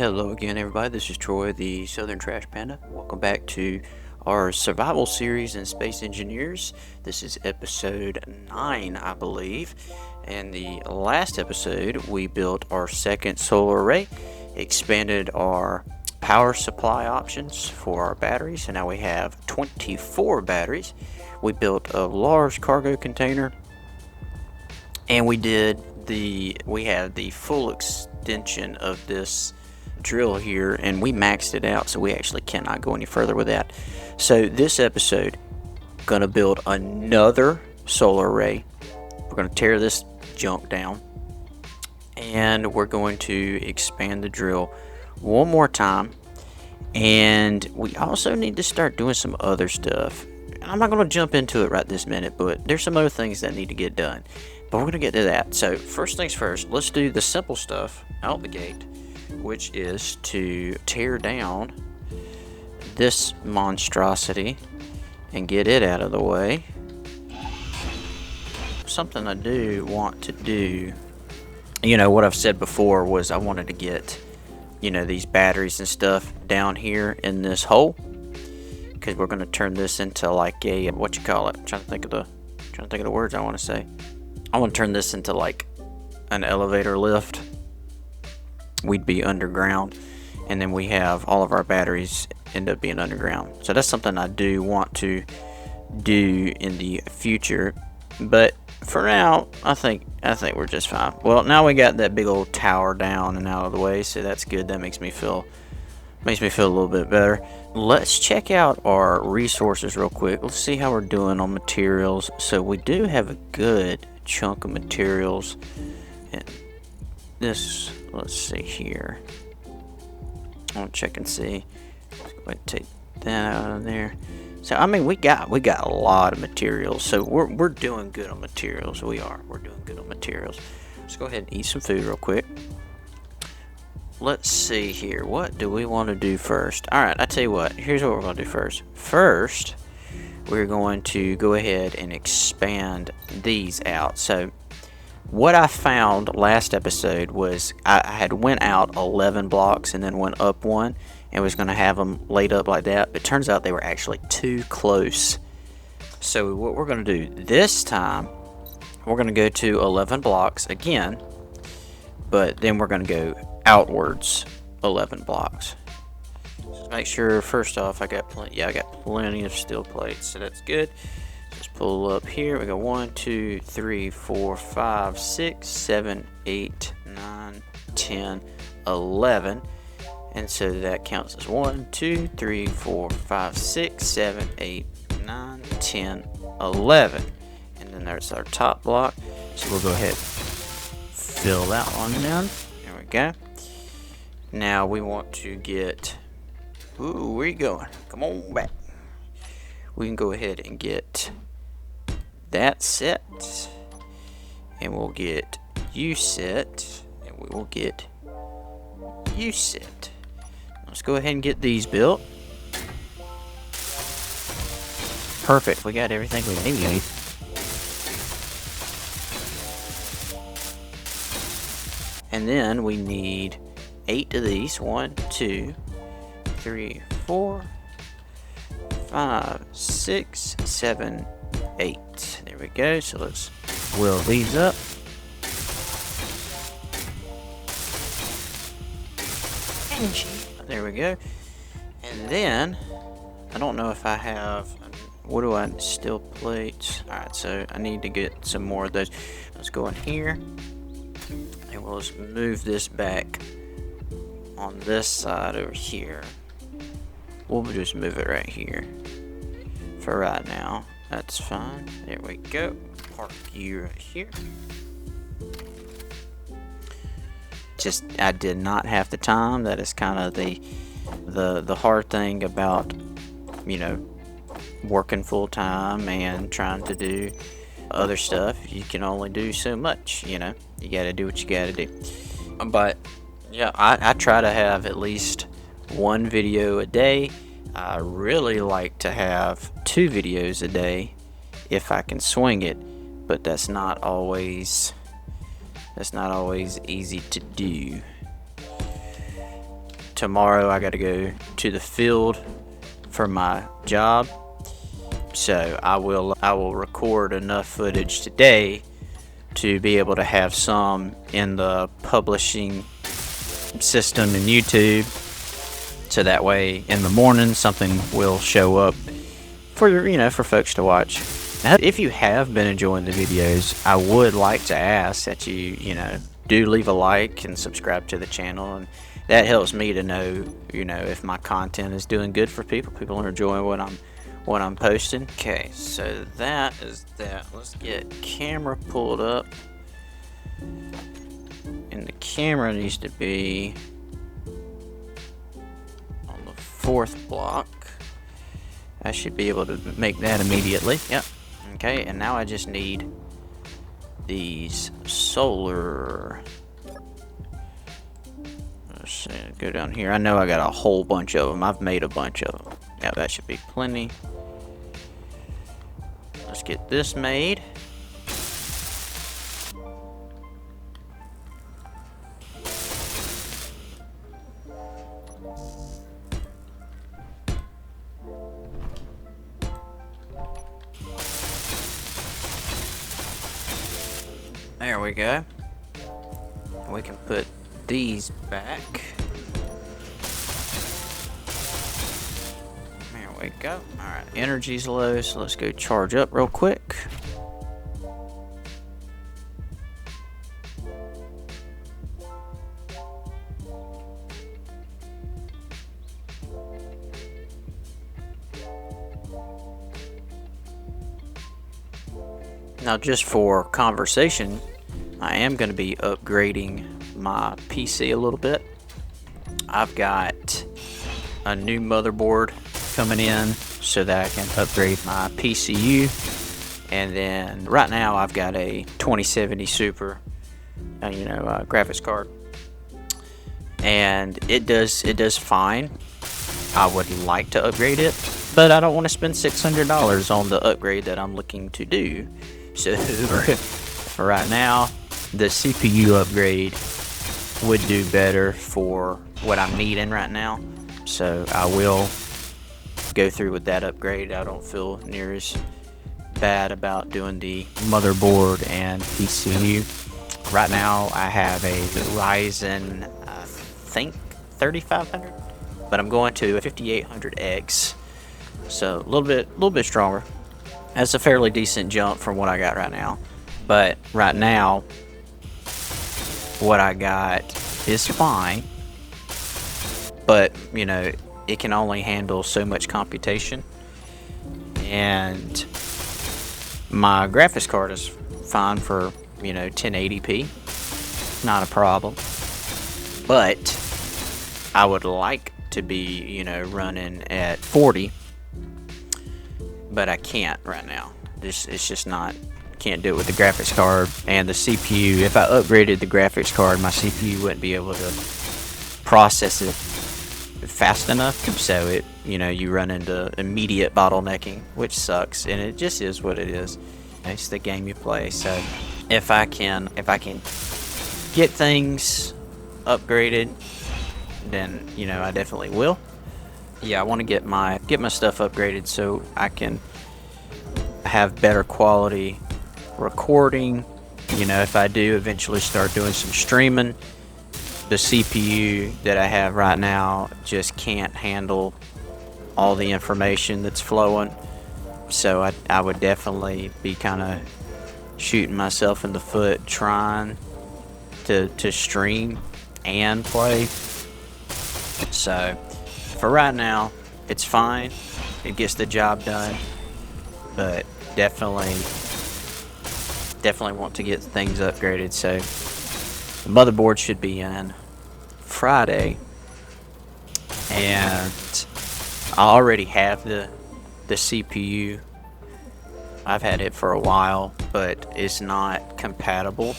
Hello again, everybody. This is Troy, the Southern Trash Panda. Welcome back to our survival series in Space Engineers. This is episode 9, I believe. And the last episode, we built our second solar array, expanded our power supply options for our batteries, and now we have 24 batteries. We built a large cargo container, and we had the full extension of this drill here, and we maxed it out, so we actually cannot go any further with that. So this episode, gonna build another solar array. We're gonna tear this junk down, and we're going to expand the drill one more time. And we also need to start doing some other stuff. I'm not going to jump into it right this minute, but there's some other things that need to get done, but we're going to get to that. So first things first, let's do the simple stuff out the gate, which is to tear down this monstrosity and get it out of the way. Something I do want to do, what I've said before was I wanted to get, these batteries and stuff down here in this hole, because we're going to turn this into like a, I'm trying to think of the words I want to say. I want to turn this into like an elevator lift. We'd be underground, and then we have all of our batteries end up being underground. So that's something I do want to do in the future, but for now I think we're just fine. Well, now we got that big old tower down and out of the way, so that's good. That makes me feel a little bit better. Let's check out our resources real quick. Let's see how we're doing on materials. So we do have a good chunk of materials, and this, let's see here. I want to check and see. Let's go ahead and take that out of there. So I mean, we got a lot of materials. So we're doing good on materials. We're doing good on materials. Let's go ahead and eat some food real quick. Let's see here. What do we want to do first? All right, I tell you what. Here's what we're going to do first. First, we're going to go ahead and expand these out. So what I found last episode was I had went out 11 blocks and then went up one and was going to have them laid up like that. It turns out they were actually too close. So what we're going to do this time, we're going to go to 11 blocks again, but then we're going to go outwards 11 blocks. So make sure, first off, I got plenty of steel plates, so that's good. Just pull up here. We go 1, 2, 3, 4, 5, 6, 7, 8, 9, 10, 11. And so that counts as 1, 2, 3, 4, 5, 6, 7, 8, 9, 10, 11. And then there's our top block. So we'll go ahead and fill that one in. There we go. Now we want to get, ooh, where you going? Come on back. We can go ahead and get that set, and we'll get you set, and we will get you set. Let's go ahead and get these built. Perfect, we got everything we need. And then we need 8 of these. 1, 2, 3, 4, 5, 6, 7, 8. There we go. So let's wheel these up. There we go. And then I don't know if I have, what do I, steel plates? Alright, so I need to get some more of those. Let's go in here, and we'll just move this back on this side over here. We'll just move it right here for right now. That's fine. There we go. Park you right here. Just, I did not have the time. That is kind of the hard thing about, working full time and trying to do other stuff. You can only do so much, you gotta do what you gotta do. But yeah, I try to have at least one video a day. I really like to have 2 videos a day if I can swing it, but that's not always easy to do. tomorrow I got to go to the field for my job, so I will record enough footage today to be able to have some in the publishing system in YouTube, so that way in the morning something will show up for folks to watch. Now, if you have been enjoying the videos, I would like to ask that you do leave a like and subscribe to the channel, and that helps me to know if my content is doing good for people are enjoying what I'm posting. Okay, so that is that. Let's get camera pulled up, and the camera needs to be on the 4th block. I should be able to make that immediately. Yep. Okay, and now I just need these solar. Let's see, go down here. I know I got a whole bunch of them. I've made a bunch of them. Yeah, that should be plenty. Let's get this made. There we go. We can put these back. There we go. Alright, energy's low, so let's go charge up real quick. Now, just for conversation, I am going to be upgrading my PC a little bit. I've got a new motherboard coming in so that I can upgrade my PCU, and then right now I've got a 2070 Super, graphics card, and it does fine. I would like to upgrade it, but I don't want to spend $600 on the upgrade that I'm looking to do. So for right now, the CPU upgrade would do better for what I'm needing right now. So I will go through with that upgrade. I don't feel near as bad about doing the motherboard and PCU. Right now I have a Ryzen, I think 3500, but I'm going to a 5800X. So a little bit stronger. That's a fairly decent jump from what I got right now. But right now, what I got is fine. But, it can only handle so much computation. And my graphics card is fine for, 1080p. Not a problem. But I would like to be, running at 40. But I can't right now. It's just not, can't do it with the graphics card and the CPU. If I upgraded the graphics card, my CPU wouldn't be able to process it fast enough. So it, you run into immediate bottlenecking, which sucks, and it just is what it is. It's the game you play. So if I can get things upgraded, then I definitely will. Yeah, I want to get my stuff upgraded so I can have better quality recording. If I do eventually start doing some streaming, the CPU that I have right now just can't handle all the information that's flowing. So I would definitely be kind of shooting myself in the foot trying to stream and play. So for right now, it's fine. It gets the job done, but definitely want to get things upgraded. So the motherboard should be in Friday, and I already have the CPU. I've had it for a while, but it's not compatible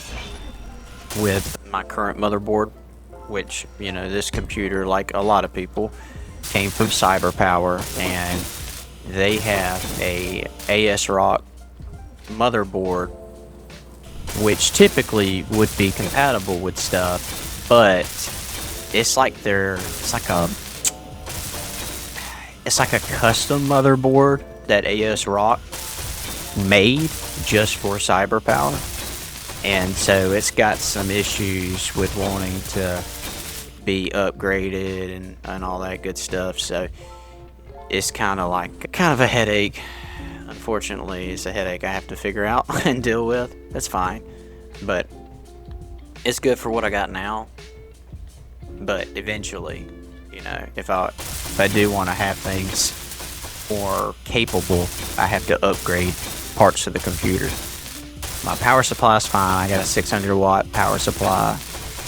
with my current motherboard, which this computer, like a lot of people, came from CyberPower, and they have a ASRock motherboard, which typically would be compatible with stuff, but it's like a custom motherboard that AS Rock made just for CyberPower, and so it's got some issues with wanting to be upgraded and all that good stuff. So it's kind of a headache. Unfortunately, it's a headache I have to figure out and deal with. That's fine, but it's good for what I got now. But eventually, you know, if I do want to have things more capable, I have to upgrade parts of the computer. My power supply is fine. I got a 600 watt power supply,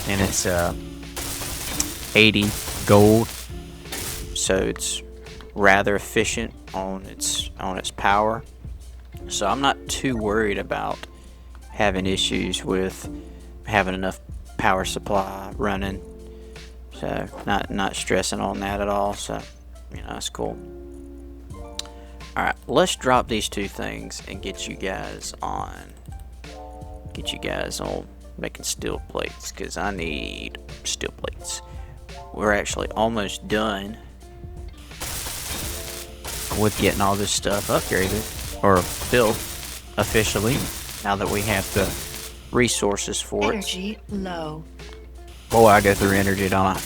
and it's 80 gold, so it's rather efficient on its power. So I'm not too worried about having issues with having enough power supply running. So not stressing on that at all. So you know, that's cool. Alright, let's drop these two things and get you guys on making steel plates, because I need steel plates. We're actually almost done with getting all this stuff upgraded or built officially, now that we have the resources for it. Energy low. Boy, I go through energy, don't I?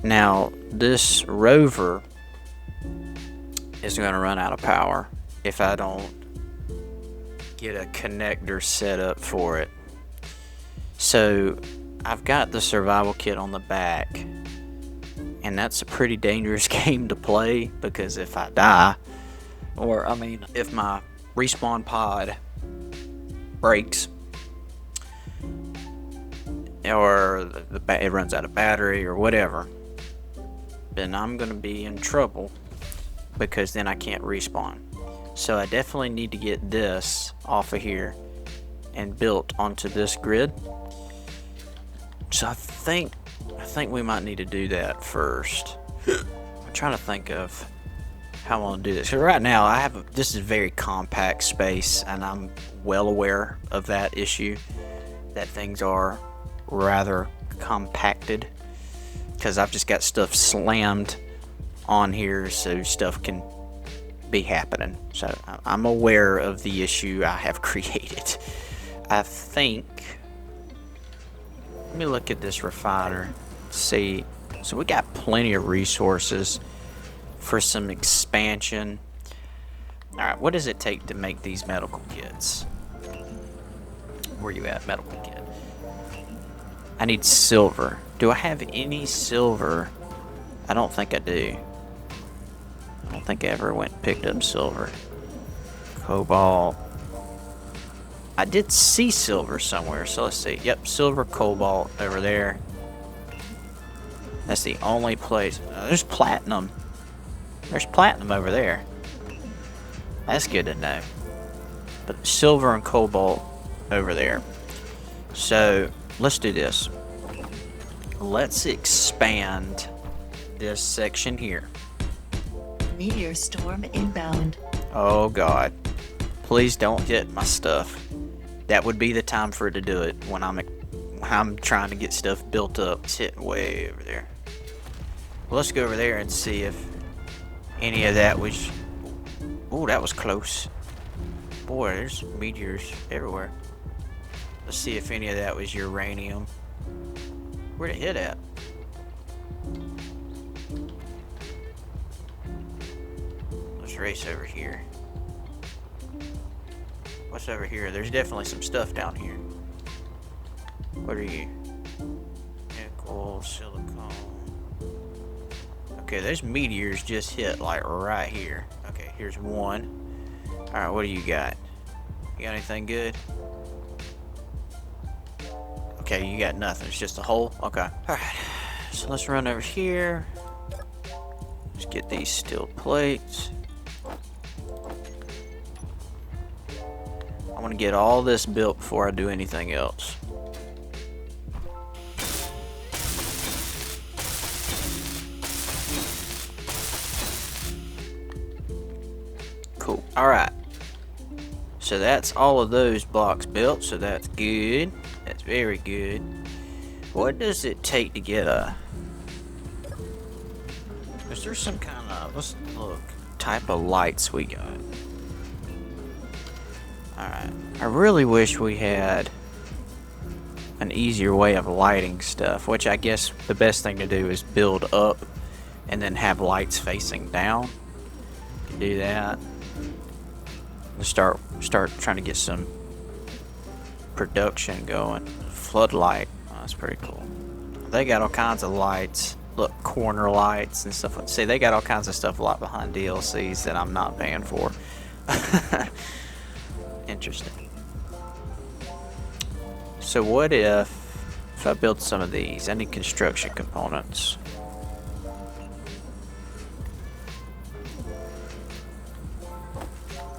Now, this rover is going to run out of power if I don't get a connector set up for it. So, I've got the survival kit on the back, and that's a pretty dangerous game to play, because if I die, or I mean, if my respawn pod breaks, or it runs out of battery or whatever, then I'm gonna be in trouble, because then I can't respawn. So I definitely need to get this off of here and built onto this grid. So I think we might need to do that first. I'm trying to think of how I want to do this. So right now this is a very compact space, and I'm well aware of that issue, that things are rather compacted, because I've just got stuff slammed on here, so stuff can be happening. So I'm aware of the issue I have created. I think, let me look at this refiner, see. So we got plenty of resources for some expansion. Alright, what does it take to make these medical kits? Where you at, medical kit? I need silver. Do I have any silver? I don't think I do. I don't think I ever went and picked up silver. Cobalt. I did see silver somewhere, so let's see. Yep, silver, cobalt over there. That's the only place. There's platinum. There's platinum over there. That's good to know. But silver and cobalt over there. So let's do this. Let's expand this section here. Meteor storm inbound. Oh God. Please don't hit my stuff. That would be the time for it to do it, when I'm trying to get stuff built up. It's hitting way over there. Well, let's go over there and see if any of that was... Oh, that was close. Boy, there's meteors everywhere. Let's see if any of that was uranium. Where'd it hit at? Let's race over here. What's over here? There's definitely some stuff down here. What are you? Nickel, silicone. Okay, those meteors just hit like right here. Okay, here's one. Alright, what do you got? You got anything good? Okay, you got nothing. It's just a hole? Okay. Alright, so let's run over here. Let's get these steel plates. I want to get all this built before I do anything else. Cool. Alright. So that's all of those blocks built, so that's good. That's very good. What does it take to get a... Is there some kind of... Let's look. Type of lights we got. Alright. I really wish we had an easier way of lighting stuff, which I guess the best thing to do is build up and then have lights facing down. You can do that. Start trying to get some production going. Floodlight. Oh, that's pretty cool. They got all kinds of lights. Look, corner lights and stuff. See, they got all kinds of stuff a lot behind DLCs that I'm not paying for. Interesting. So what if I build some of these? I need construction components.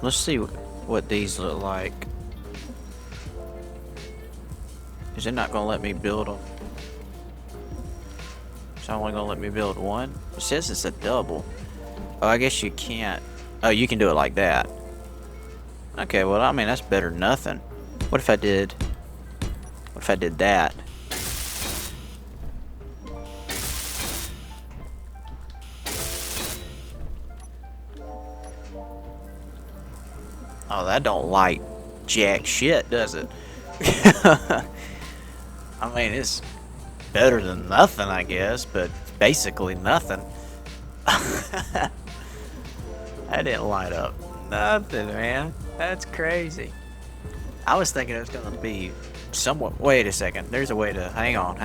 Let's see what these look like. Is it not gonna let me build them? It's only gonna let me build one? It says it's a double. Oh, I guess you can't. Oh, you can do it like that. Okay, well, I mean, that's better than nothing. What if I did that? Oh, that don't light jack shit, does it? I mean, it's better than nothing, I guess, but basically nothing. That didn't light up nothing, man. That's crazy. I was thinking it was gonna be somewhat... Wait a second. There's a way to... Hang on.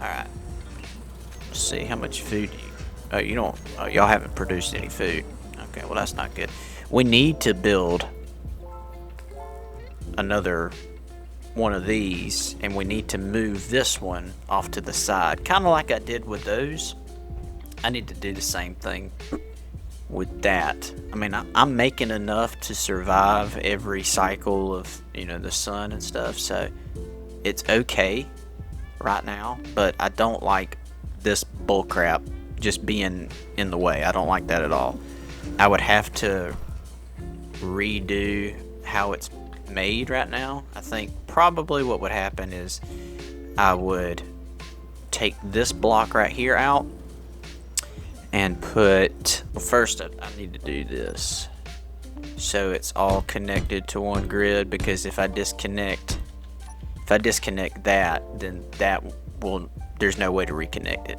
Alright. Let's see, how much food do you... Oh, you don't... Oh, y'all haven't produced any food. Okay, well, that's not good. We need to build another one of these, and we need to move this one off to the side. Kind of like I did with those. I need to do the same thing with that. I mean, I'm making enough to survive every cycle of, you know, the sun and stuff, so it's okay right now, but I don't like this bullcrap just being in the way. I don't like that at all. I would have to redo how it's made right now. I think probably what would happen is I would take this block right here out and put... Well, first I need to do this so it's all connected to one grid, because if I disconnect that, then there's no way to reconnect it.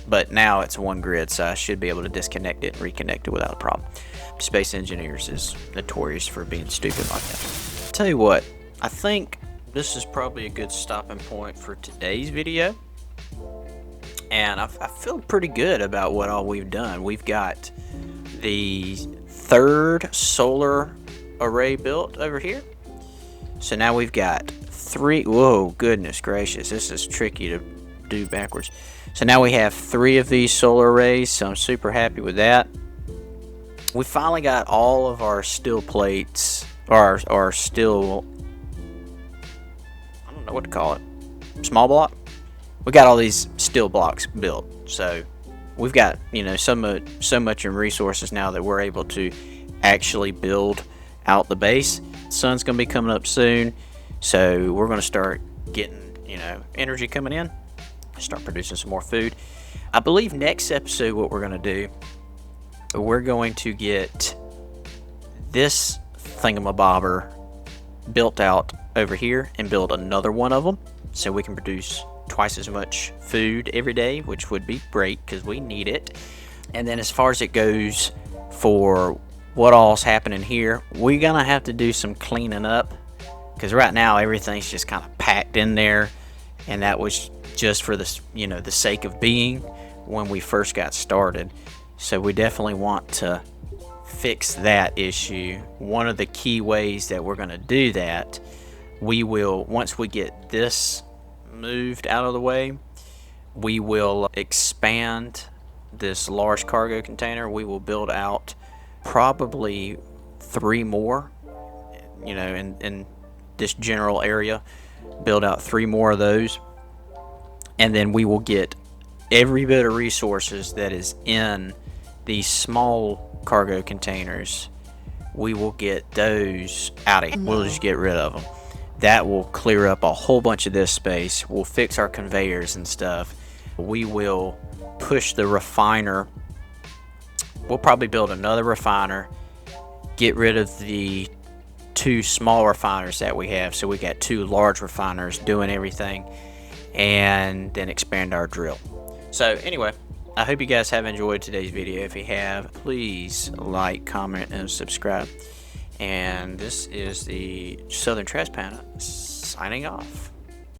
But now it's one grid, so I should be able to disconnect it and reconnect it without a problem. Space Engineers is notorious for being stupid like that. Tell you what, I think this is probably a good stopping point for today's video. And I feel pretty good about what all we've done. We've got the third solar array built over here. So now we've got 3. Whoa, goodness gracious. This is tricky to do backwards. So now we have 3 of these solar arrays, so I'm super happy with that. We finally got all of our steel plates, or our steel, I don't know what to call it, small block. We got all these steel blocks built, so we've got, you know, so much in resources now that we're able to actually build out the base. The sun's gonna be coming up soon, so we're gonna start getting, you know, energy coming in, start producing some more food. I believe next episode what we're gonna do, we're going to get this thingamabobber built out over here and build another one of them so we can produce twice as much food every day, which would be great because we need it. And then as far as it goes for what all's happening here, we're gonna have to do some cleaning up, because right now everything's just kind of packed in there, and that was just for the, you know, the sake of being when we first got started. So we definitely want to fix that issue. One of the key ways that we're going to do that, we will, once we get this moved out of the way, we will expand this large cargo container. We will build out probably 3 more, you know, in this general area, build out 3 more of those, and then we will get every bit of resources that is in these small cargo containers, we will get those out of here. We'll just get rid of them. That will clear up a whole bunch of this space. We'll fix our conveyors and stuff. We will push the refiner. We'll probably build another refiner, get rid of the 2 small refiners that we have, so we got 2 large refiners doing everything, and then expand our drill. So anyway, I hope you guys have enjoyed today's video. If you have, please like, comment, and subscribe. And this is the Southern Trash Panda signing off.